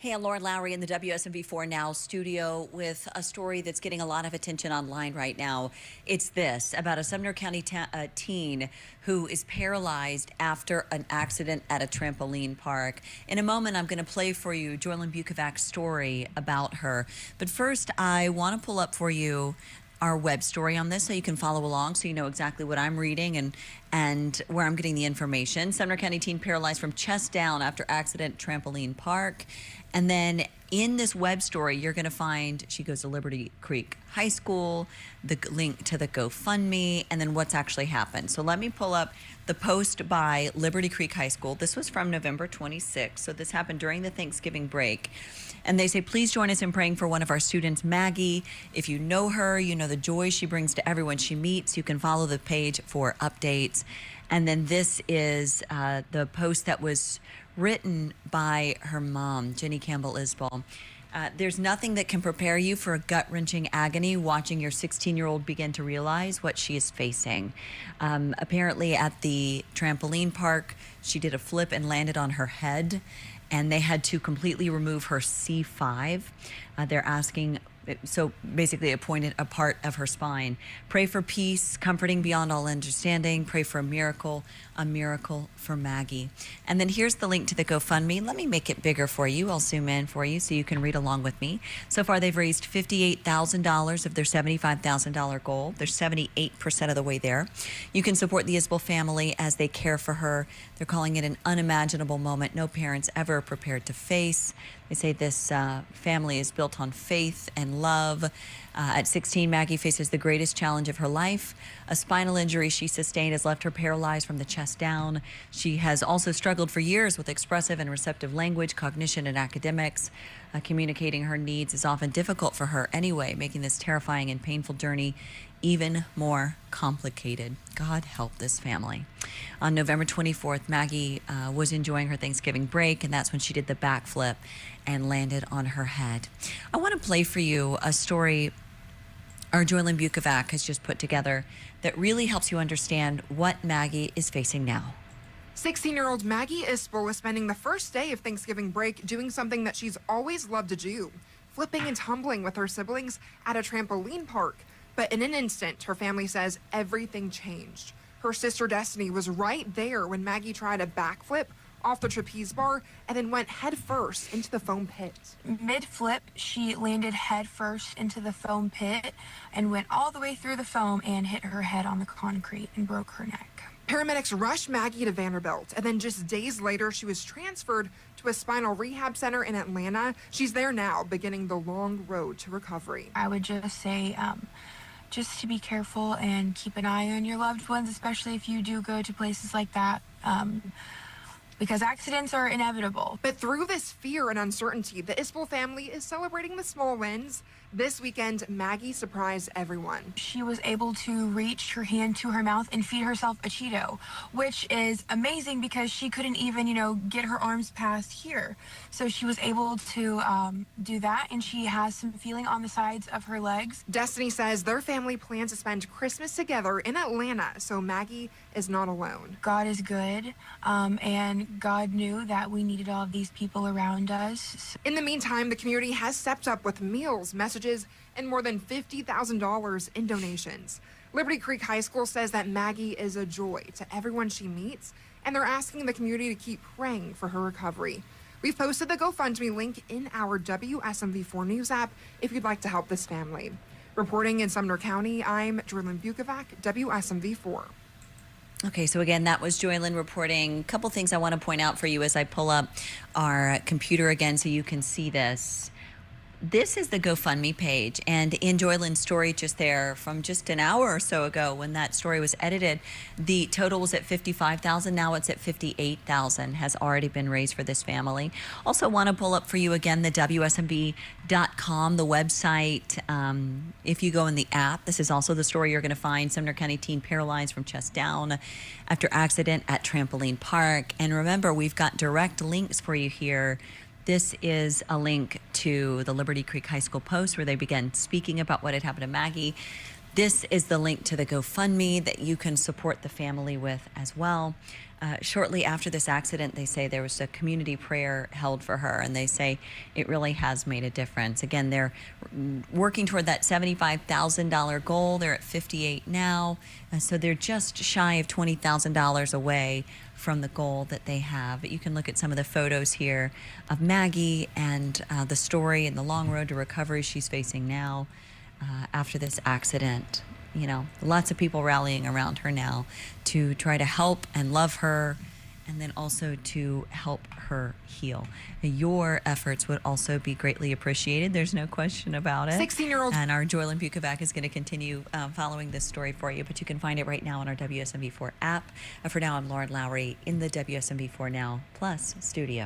Hey, I'm Lauren Lowry in the WSMV4 Now studio with a story that's getting a lot of attention online right now. It's this about a Sumner County teen who is paralyzed after an accident at a trampoline park. In a moment, I'm going to play for you Joylyn Bukovac's story about her. But first, I want to pull up for you our web story on this so you can follow along, so you know exactly what I'm reading and where I'm getting the information. Sumner County teen paralyzed from chest down after accident trampoline park. And then in this web story, you're going to find she goes to Liberty Creek High School, the link to the GoFundMe, and then what's actually happened. So let me pull up the post by Liberty Creek High School. This was from November 26th, so this happened during the Thanksgiving break. And they say, please join us in praying for one of our students, Maggie. If you know her, you know the joy she brings to everyone she meets. You can follow the page for updates. And then this is the post that was written by her mom, Jenny Campbell Isbell. There's nothing that can prepare you for a gut-wrenching agony watching your 16-year-old begin to realize what she is facing. Apparently at the trampoline park, she did a flip and landed on her head, and they had to completely remove her C5. They're asking, so basically a part of her spine. Pray for peace, comforting beyond all understanding. Pray for a miracle for Maggie. And then here's the link to the GoFundMe. Let me make it bigger for you. I'll zoom in for you so you can read along with me. So far, they've raised $58,000 of their $75,000 goal. They're 78% of the way there. You can support the Isbell family as they care for her. They're calling it an unimaginable moment no parents ever prepared to face. They say this family is built on faith and love. At 16, Maggie faces the greatest challenge of her life. A spinal injury she sustained has left her paralyzed from the chest down. She has also struggled for years with expressive and receptive language, cognition, and academics. Communicating her needs is often difficult for her anyway, making this terrifying and painful journey even more complicated. God help this family. On November 24th, Maggie was enjoying her Thanksgiving break, and that's when she did the backflip and landed on her head. I want to play for you a story our Joylyn Bukovac has just put together that really helps you understand what Maggie is facing now. 16-year-old Maggie Isbell was spending the first day of Thanksgiving break doing something that she's always loved to do, flipping and tumbling with her siblings at a trampoline park. But in an instant, her family says everything changed. Her sister Destiny was right there when Maggie tried a backflip off the trapeze bar and then went headfirst into the foam pit. Mid-flip, she landed headfirst into the foam pit and went all the way through the foam and hit her head on the concrete and broke her neck. Paramedics rushed Maggie to Vanderbilt, and then just days later, she was transferred to a spinal rehab center in Atlanta. She's there now, beginning the long road to recovery. I would just say, just to be careful and keep an eye on your loved ones, especially if you do go to places like that, because accidents are inevitable. But through this fear and uncertainty, the Isbell family is celebrating the small wins. This weekend, Maggie surprised everyone. She was able to reach her hand to her mouth and feed herself a Cheeto, which is amazing because she couldn't even, get her arms past here. So she was able to do that, and she has some feeling on the sides of her legs. Destiny says their family plans to spend Christmas together in Atlanta, so Maggie is not alone. God is good, and God knew that we needed all of these people around us. In the meantime, the community has stepped up with meals, messages, and more than $50,000 in donations. Liberty Creek High School says that Maggie is a joy to everyone she meets, and they're asking the community to keep praying for her recovery. We've posted the GoFundMe link in our WSMV4 News app if you'd like to help this family. Reporting in Sumner County, I'm Joylyn Bukovac, WSMV4. Okay, so again, that was Joylyn reporting. A couple things I want to point out for you as I pull up our computer again so you can see this. This is the GoFundMe page, and in Joylyn's story just there from just an hour or so ago when that story was edited, the total was at $55,000. Now it's at $58,000 has already been raised for this family. Also want to pull up for you again the WSMV.com, the website. If you go in the app, this is also the story you're going to find. Sumner County teen paralyzed from chest down after accident at trampoline park. And remember, we've got direct links for you here. This is a link to the Liberty Creek High School post where they began speaking about what had happened to Maggie. This is the link to the GoFundMe that you can support the family with as well. Shortly after this accident, they say there was a community prayer held for her, and they say it really has made a difference. Again, they're working toward that $75,000 goal. They're at 58 now, so they're just shy of $20,000 away from the goal that they have. But you can look at some of the photos here of Maggie and the story and the long road to recovery she's facing now after this accident. You know, lots of people rallying around her now to try to help and love her, and then also to help her heal. Your efforts would also be greatly appreciated. There's no question about it. 16-year-old. And our Joylyn Bukovac is going to continue following this story for you, but you can find it right now on our WSMV4 app. For now, I'm Lauren Lowry in the WSMV4 Now Plus studio.